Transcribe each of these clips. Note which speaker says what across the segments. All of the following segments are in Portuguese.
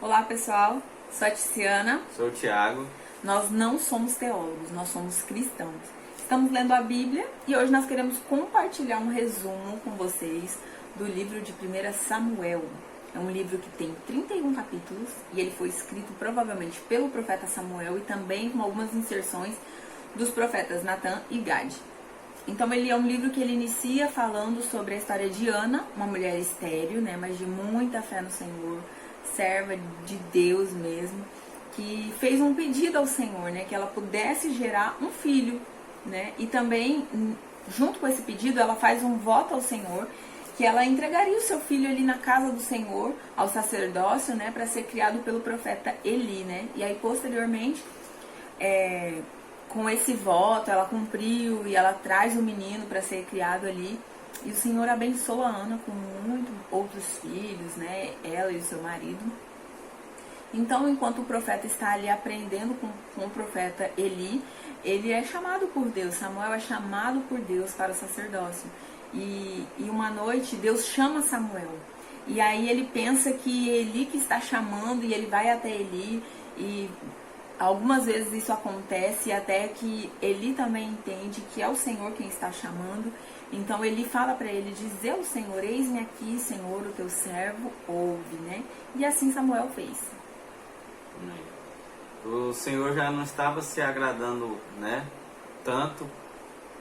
Speaker 1: Olá pessoal, sou a Tiziana.
Speaker 2: Sou o Thiago.
Speaker 1: Nós não somos teólogos, nós somos cristãos. Estamos lendo a Bíblia e hoje nós queremos compartilhar um resumo com vocês do livro de 1 Samuel. É um livro que tem 31 capítulos e ele foi escrito provavelmente pelo profeta Samuel e também com algumas inserções dos profetas Natan e Gade. Então ele é um livro que ele inicia falando sobre a história de Ana, uma mulher estéril, mas de muita fé no Senhor, serva de Deus mesmo, que fez um pedido ao Senhor, que ela pudesse gerar um filho, e também, junto com esse pedido, ela faz um voto ao Senhor, que ela entregaria o seu filho ali na casa do Senhor, ao sacerdócio, para ser criado pelo profeta Eli, e aí posteriormente, com esse voto, ela cumpriu e ela traz o menino para ser criado ali. E o Senhor abençoa a Ana com muitos outros filhos, ela e o seu marido. Então, enquanto o profeta está ali aprendendo com o profeta Eli, ele é chamado por Deus, Samuel é chamado por Deus para o sacerdócio. E uma noite, Deus chama Samuel. E aí ele pensa que Eli que está chamando, e ele vai até Eli, e algumas vezes isso acontece, até que Eli também entende que é o Senhor quem está chamando. Então ele fala para ele, dizer ao Senhor, eis-me aqui, Senhor, o teu servo, ouve, E assim Samuel fez.
Speaker 2: O Senhor já não estava se agradando, tanto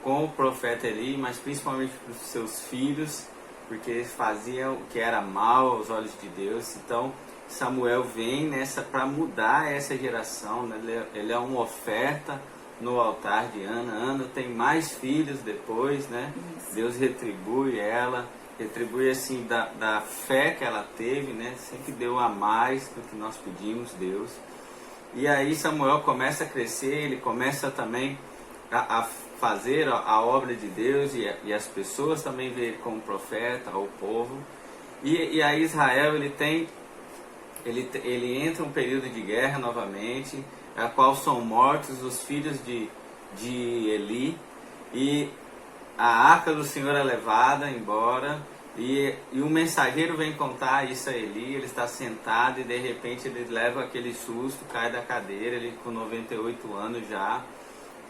Speaker 2: com o profeta Eli, mas principalmente para os seus filhos, porque eles faziam o que era mal aos olhos de Deus. Então Samuel vem para mudar essa geração, Ele é uma oferta no altar de Ana. Ana tem mais filhos depois, Deus retribui ela, retribui assim da fé que ela teve, sempre deu a mais do que nós pedimos, Deus. E aí Samuel começa a crescer, ele começa também a fazer a obra de Deus, e as pessoas também veem ele como profeta ao povo. E aí Israel ele entra um período de guerra novamente, a qual são mortos os filhos de Eli, e a arca do Senhor é levada embora, e um mensageiro vem contar isso a Eli. Ele está sentado e de repente ele leva aquele susto, cai da cadeira, ele com 98 anos já,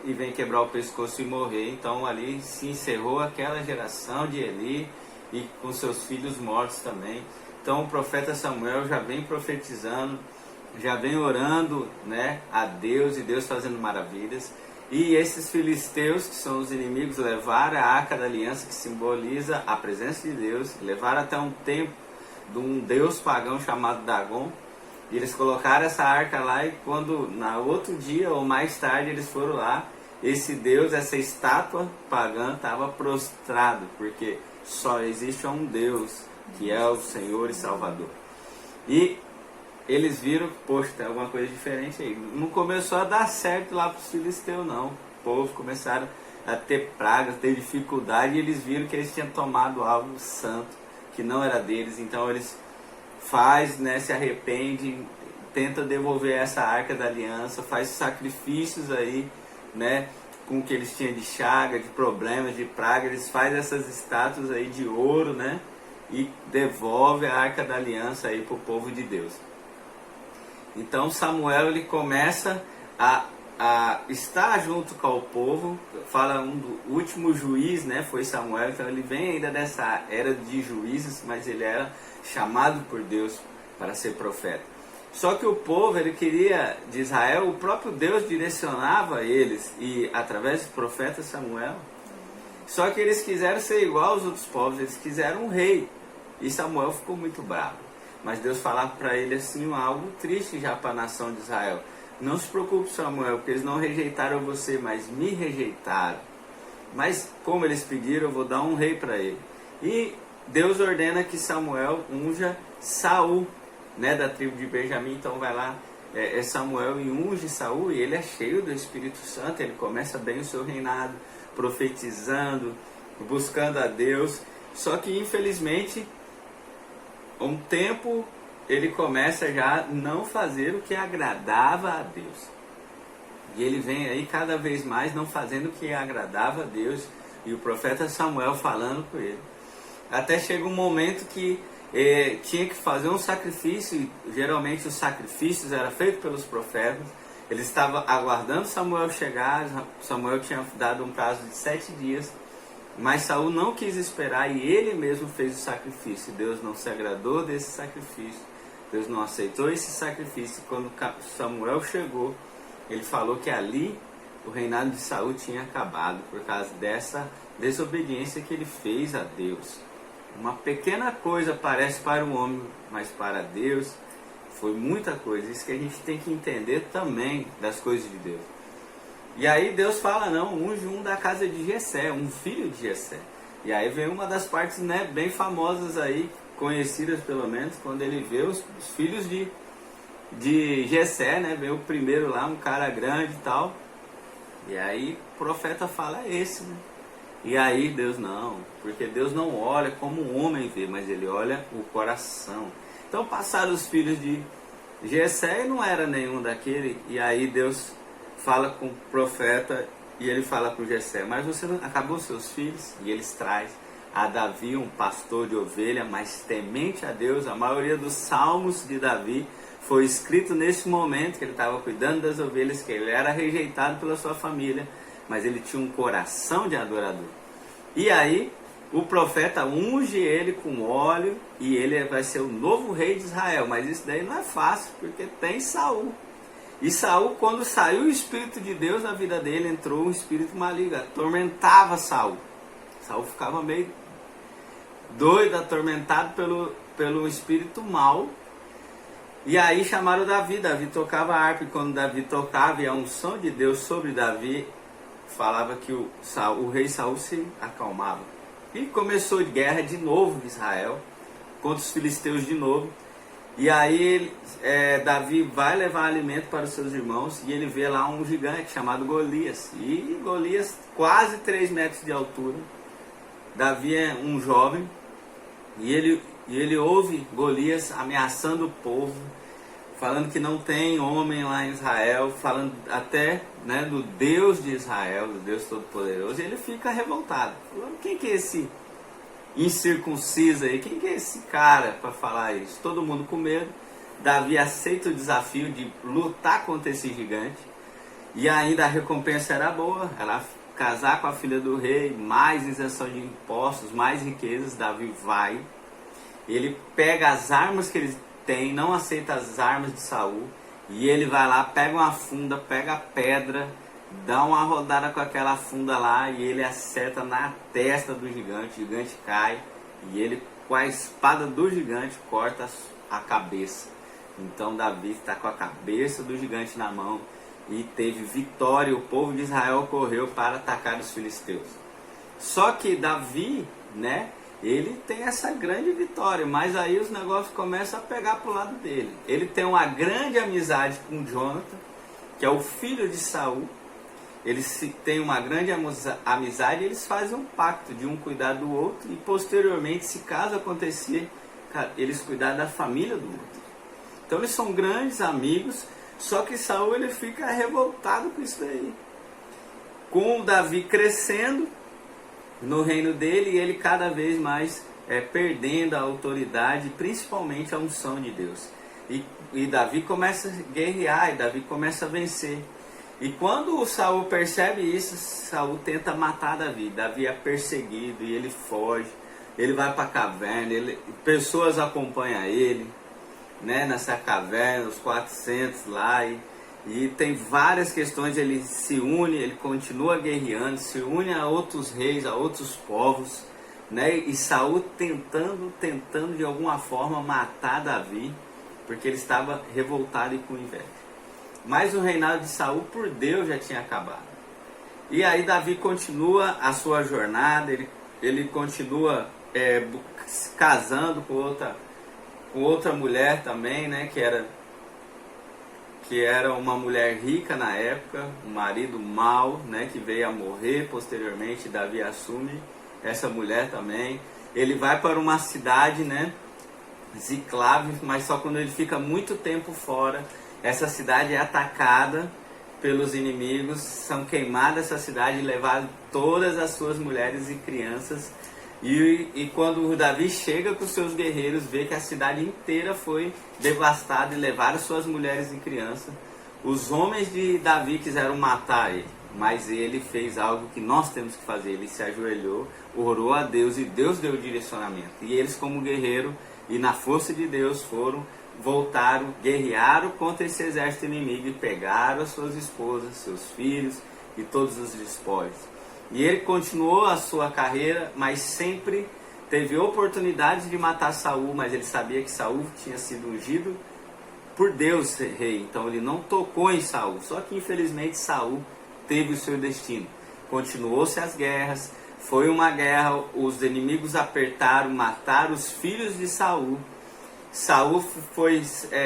Speaker 2: e vem quebrar o pescoço e morrer. Então ali se encerrou aquela geração de Eli, e com seus filhos mortos também. Então o profeta Samuel já vem profetizando, já vem orando, a Deus, e Deus fazendo maravilhas. E esses filisteus, que são os inimigos, levaram a arca da aliança, que simboliza a presença de Deus, levaram até um templo de um deus pagão chamado Dagon, e eles colocaram essa arca lá, e quando, no outro dia ou mais tarde, eles foram lá, esse deus, essa estátua pagã, estava prostrado, porque só existe um Deus, que é o Senhor e Salvador. E eles viram, poxa, tem alguma coisa diferente aí. Não começou a dar certo lá para os filisteus, não. O povo começaram a ter pragas, ter dificuldade, e eles viram que eles tinham tomado algo santo, que não era deles. Então eles se arrependem, tentam devolver essa arca da aliança, faz sacrifícios aí, com o que eles tinham de chaga, de problemas, de praga. Eles fazem essas estátuas aí de ouro, e devolve a arca da aliança aí para o povo de Deus. Então Samuel ele começa a estar junto com o povo. Fala do último juiz, foi Samuel. Então ele vem ainda dessa era de juízes, mas ele era chamado por Deus para ser profeta. Só que o povo, ele queria, de Israel, o próprio Deus direcionava eles, e através do profeta Samuel. Só que eles quiseram ser igual aos outros povos, eles quiseram um rei. E Samuel ficou muito bravo. Mas Deus falava para ele assim, algo triste já para a nação de Israel. Não se preocupe, Samuel, porque eles não rejeitaram você, mas me rejeitaram. Mas como eles pediram, eu vou dar um rei para ele. E Deus ordena que Samuel unja Saul, da tribo de Benjamim. Então vai lá, Samuel, e unge Saul, e ele é cheio do Espírito Santo. Ele começa bem o seu reinado, profetizando, buscando a Deus. Só que infelizmente, um tempo ele começa já a não fazer o que agradava a Deus. E ele vem aí cada vez mais não fazendo o que agradava a Deus. E o profeta Samuel falando com ele. Até chega um momento que tinha que fazer um sacrifício. Geralmente os sacrifícios eram feitos pelos profetas. Ele estava aguardando Samuel chegar. Samuel tinha dado um prazo de 7 dias, mas Saul não quis esperar e ele mesmo fez o sacrifício. Deus não se agradou desse sacrifício, Deus não aceitou esse sacrifício. Quando Samuel chegou, ele falou que ali o reinado de Saul tinha acabado por causa dessa desobediência que ele fez a Deus. Uma pequena coisa parece para o homem, mas para Deus foi muita coisa. Isso que a gente tem que entender também das coisas de Deus. E aí Deus fala, não, unge um da casa de Jessé, um filho de Jessé. E aí vem uma das partes, né, bem famosas aí, conhecidas pelo menos, quando ele vê os filhos de Jessé, né, vê o primeiro lá, um cara grande e tal. E aí o profeta fala, é esse, né? E aí Deus não, porque Deus não olha como o homem vê, mas ele olha o coração. Então passaram os filhos de Jessé e não era nenhum daquele. E aí Deus fala com o profeta e ele fala para o Jessé, mas você não acabou seus filhos? E eles traz a Davi, um pastor de ovelha, mas temente a Deus. A maioria dos salmos de Davi foi escrito nesse momento que ele estava cuidando das ovelhas, que ele era rejeitado pela sua família, mas ele tinha um coração de adorador. E aí o profeta unge ele com óleo e ele vai ser o novo rei de Israel. Mas isso daí não é fácil, porque tem Saul. E Saul, quando saiu o Espírito de Deus na vida dele, entrou um espírito maligno, atormentava Saul. Saul ficava meio doido, atormentado pelo espírito mau. E aí chamaram Davi. Davi tocava harpa, e quando Davi tocava e a unção de Deus sobre Davi, falava que o rei Saul se acalmava. E começou guerra de novo em Israel, contra os filisteus de novo. E aí Davi vai levar alimento para os seus irmãos e ele vê lá um gigante chamado Golias. E Golias, quase 3 metros de altura. Davi é um jovem e ele ouve Golias ameaçando o povo, falando que não tem homem lá em Israel, falando até, né, do Deus de Israel, do Deus Todo-Poderoso. E ele fica revoltado, falando, quem que é esse incircunciso aí? Quem que é esse cara para falar isso? Todo mundo com medo. Davi aceita o desafio de lutar contra esse gigante. E ainda a recompensa era boa, ela casar com a filha do rei, mais isenção de impostos, mais riquezas. Davi vai, ele pega as armas que ele tem, não aceita as armas de Saul, e ele vai lá, pega uma funda, pega a pedra, dá uma rodada com aquela funda lá e ele acerta na testa do gigante. O gigante cai e ele, com a espada do gigante, corta a cabeça. Então Davi está com a cabeça do gigante na mão e teve vitória. O povo de Israel correu para atacar os filisteus. Só que Davi, né, ele tem essa grande vitória, mas aí os negócios começam a pegar para o lado dele. Ele tem uma grande amizade com Jonathan, que é o filho de Saul. Eles têm uma grande amizade e eles fazem um pacto de um cuidar do outro. E posteriormente, se caso acontecer, eles cuidar da família do outro. Então eles são grandes amigos. Só que Saul, ele fica revoltado com isso daí. Com o Davi crescendo no reino dele, e ele cada vez mais perdendo a autoridade, principalmente a unção de Deus. E Davi começa a guerrear, e Davi começa a vencer. E quando o Saul percebe isso, Saul tenta matar Davi. Davi é perseguido e ele foge. Ele vai para a caverna, pessoas acompanham ele, né, nessa caverna, os 400 lá. E tem várias questões. Ele se une, ele continua guerreando, se une a outros reis, a outros povos, né? E Saul tentando de alguma forma matar Davi, porque ele estava revoltado e com inveja. Mas o reinado de Saul por Deus já tinha acabado. E aí Davi continua a sua jornada, ele continua casando com outra mulher também, né, que era uma mulher rica na época, um marido mau, né, que veio a morrer posteriormente. Davi assume essa mulher também. Ele vai para uma cidade, né, Ziclague, mas só quando ele fica muito tempo fora. Essa cidade é atacada pelos inimigos, são queimadas essa cidade e levadas todas as suas mulheres e crianças E quando o Davi chega com seus guerreiros, vê que a cidade inteira foi devastada e levaram suas mulheres e crianças. Os homens de Davi quiseram matar ele, mas ele fez algo que nós temos que fazer. Ele se ajoelhou, orou a Deus e Deus deu o direcionamento. E eles, como guerreiro e na força de Deus, voltaram, guerrearam contra esse exército inimigo e pegaram as suas esposas, seus filhos e todos os despojos. E ele continuou a sua carreira, mas sempre teve oportunidade de matar Saul, mas ele sabia que Saul tinha sido ungido por Deus rei, então ele não tocou em Saul. Só que infelizmente Saul teve o seu destino. Continuou-se as guerras, foi uma guerra, os inimigos apertaram, mataram os filhos de Saul. Saul foi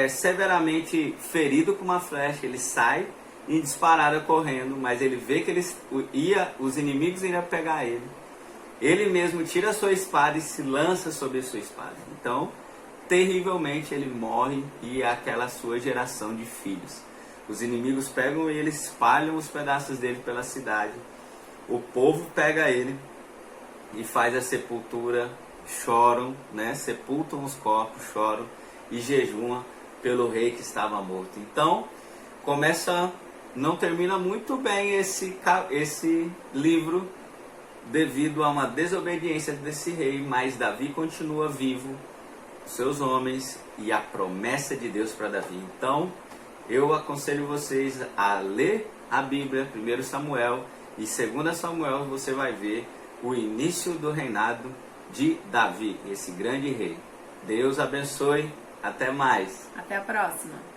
Speaker 2: severamente ferido com uma flecha, ele sai em disparada correndo, mas ele vê que os inimigos iriam pegar ele. Ele mesmo tira a sua espada e se lança sobre a sua espada. Então, terrivelmente ele morre e aquela sua geração de filhos. Os inimigos pegam ele, espalham os pedaços dele pela cidade. O povo pega ele e faz a sepultura, choram, né? Sepultam os corpos, choram e jejuam pelo rei que estava morto. Então, não termina muito bem esse livro devido a uma desobediência desse rei, mas Davi continua vivo, seus homens e a promessa de Deus para Davi. Então, eu aconselho vocês a ler a Bíblia, 1 Samuel e 2 Samuel, você vai ver o início do reinado de Davi, esse grande rei. Deus abençoe, até mais.
Speaker 1: Até a próxima.